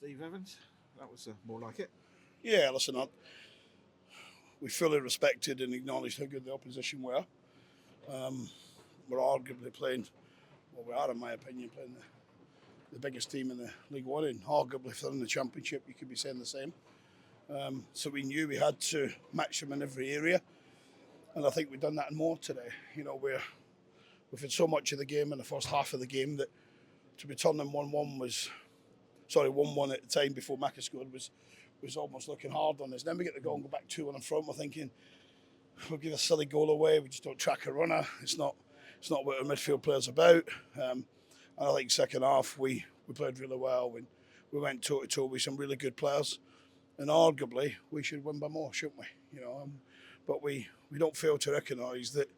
Steve Evans. That was more like it. Yeah, listen, we fully respected and acknowledged how good the opposition were. We're arguably playing, well, we are, in my opinion, playing the biggest team in the League One, and arguably if they're in the Championship, you could be saying the same. So we knew we had to match them in every area, and I think we've done that and more today. You know, we've had so much of the game in the first half of the game that to be turning 1-1 at the time before Macca scored was almost looking hard on us. Then we get the goal and go back 2-1 in front. We're thinking we'll give a silly goal away. We just don't track a runner. It's not what our midfield players about. And I think second half we played really well. We went toe to toe with some really good players, and arguably we should win by more, shouldn't we? You know, but we don't fail to recognise that,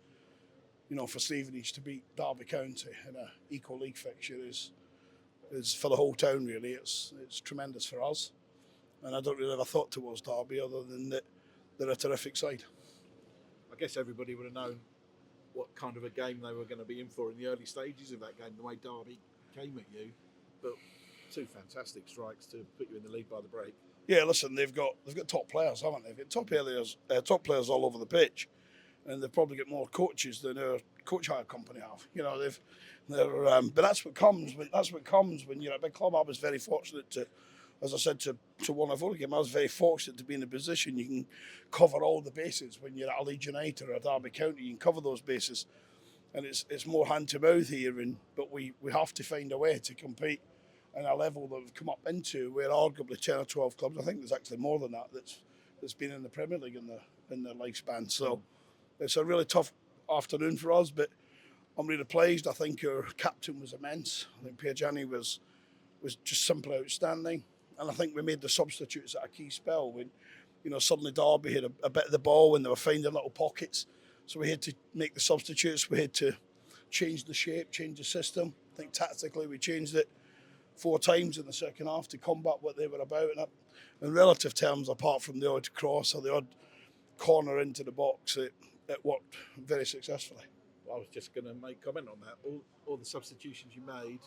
you know, for Stevenage to beat Derby County in an equal league fixture is for the whole town really. It's tremendous for us, and I don't really have a thought towards Derby other than that they're a terrific side. I guess everybody would have known what kind of a game they were going to be in for in the early stages of that game, the way Derby came at you. But two fantastic strikes to put you in the lead by the break. Yeah, listen, they've got top players, haven't they? They've got top players all over the pitch, and they've probably got more coaches than our coach hire company have. You know, but that's what comes when you're at a big club. I was very fortunate to, as I said to one of our game, I was very fortunate to be in a position you can cover all the bases. When you're at a Leeds United or a Derby County, you can cover those bases, and it's more hand to mouth here. But we have to find a way to compete on a level that we've come up into, where arguably 10 or 12 clubs. I think there's actually more than that that's been in the Premier League in the lifespan. So it's a really tough afternoon for us, but I'm really pleased. I think our captain was immense. I think Piergianni was just simply outstanding. And I think we made the substitutes at a key spell when, you know, suddenly Derby had a bit of the ball and they were finding little pockets. So we had to make the substitutes. We had to change the shape, change the system. I think tactically we changed it 4 times in the second half to combat what they were about. And in relative terms, apart from the odd cross or the odd corner into the box, it worked very successfully. I was just going to make comment on that. All the substitutions you made,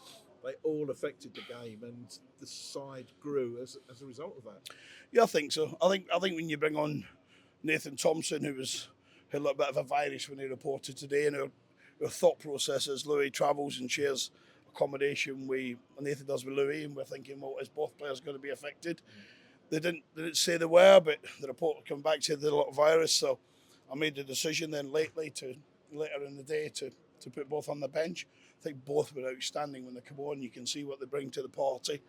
they all affected the game, and the side grew as a result of that. Yeah, I think so. I think when you bring on Nathan Thompson, who had a little bit of a virus when he reported today, and our thought process is Louis travels and shares accommodation Nathan does with Louis, and we're thinking, well, is both players going to be affected? They didn't say they were, but the report came back said they had a lot of virus. So I made the decision then later in the day to put both on the bench. I think both were outstanding when they come on. You can see what they bring to the party.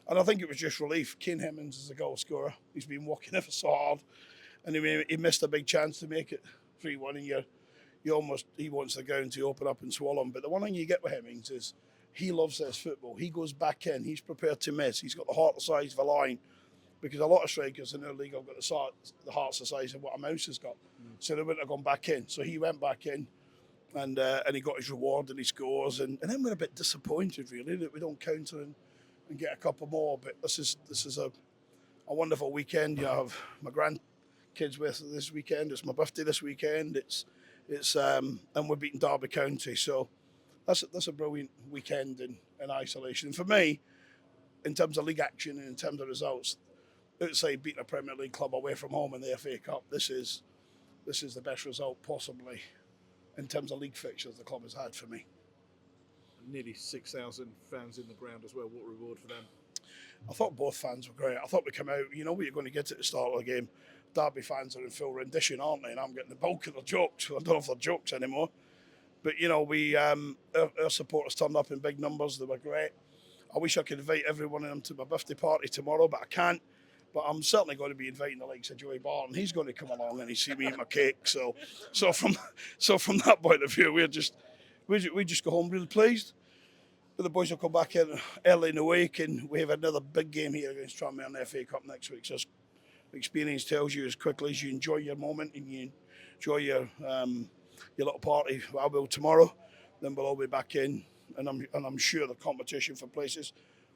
And I think it was just relief. Kane Hemmings is a goal scorer. He's been working ever so hard. And he missed a big chance to make it 3-1. And he wants the ground to open up and swallow him. But the one thing you get with Hemmings is he loves this football. He goes back in. He's prepared to miss. He's got the heart the size of a lion. Because a lot of strikers in our league have got the hearts the size of what a mouse has got. So they wouldn't have gone back in. So he went back in. And he got his reward and he scores, and then we're a bit disappointed really that we don't counter and get a couple more. But this is a wonderful weekend. You know, I have my grandkids with us this weekend. It's my birthday this weekend. It's and we're beating Derby County, so that's a brilliant weekend in isolation. And for me, in terms of league action and in terms of results, outside beating a Premier League club away from home in the FA Cup, this is the best result possibly in terms of league fixtures the club has had for me. Nearly 6,000 fans in the ground as well. What a reward for them. I thought both fans were great. I thought we come out, you know what you're going to get at the start of the game. Derby fans are in full rendition, aren't they? And I'm getting the bulk of the jokes. I don't know if they're jokes anymore. But, you know, our supporters turned up in big numbers. They were great. I wish I could invite everyone in to my birthday party tomorrow, but I can't. But I'm certainly going to be inviting the likes of Joey Barton. He's going to come along and he see me eat my cake. So from that point of view, we just go home really pleased. But the boys will come back in early in the week, and we have another big game here against Tranmere in the FA Cup next week. So experience tells you as quickly as you enjoy your moment and you enjoy your little party. I will tomorrow. Then we'll all be back in, and I'm sure the competition for places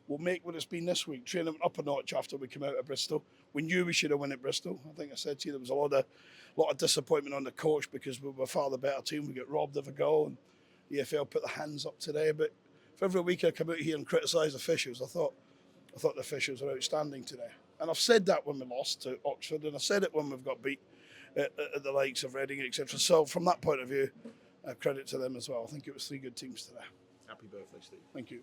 will make what it's been this week. Training up a notch after we come out of Bristol. We knew we should have won at Bristol. I think I said to you there was a lot of disappointment on the coach because we were far the better team. We got robbed of a goal, and the EFL put their hands up today. But for every week I come out here and criticise officials, I thought I thought the officials were outstanding today. And I've said that when we lost to Oxford, and I said it when we've got beat at the likes of Reading, etc. So from that point of view, credit to them as well. I think it was 3 good teams today. Happy birthday, Steve. Thank you.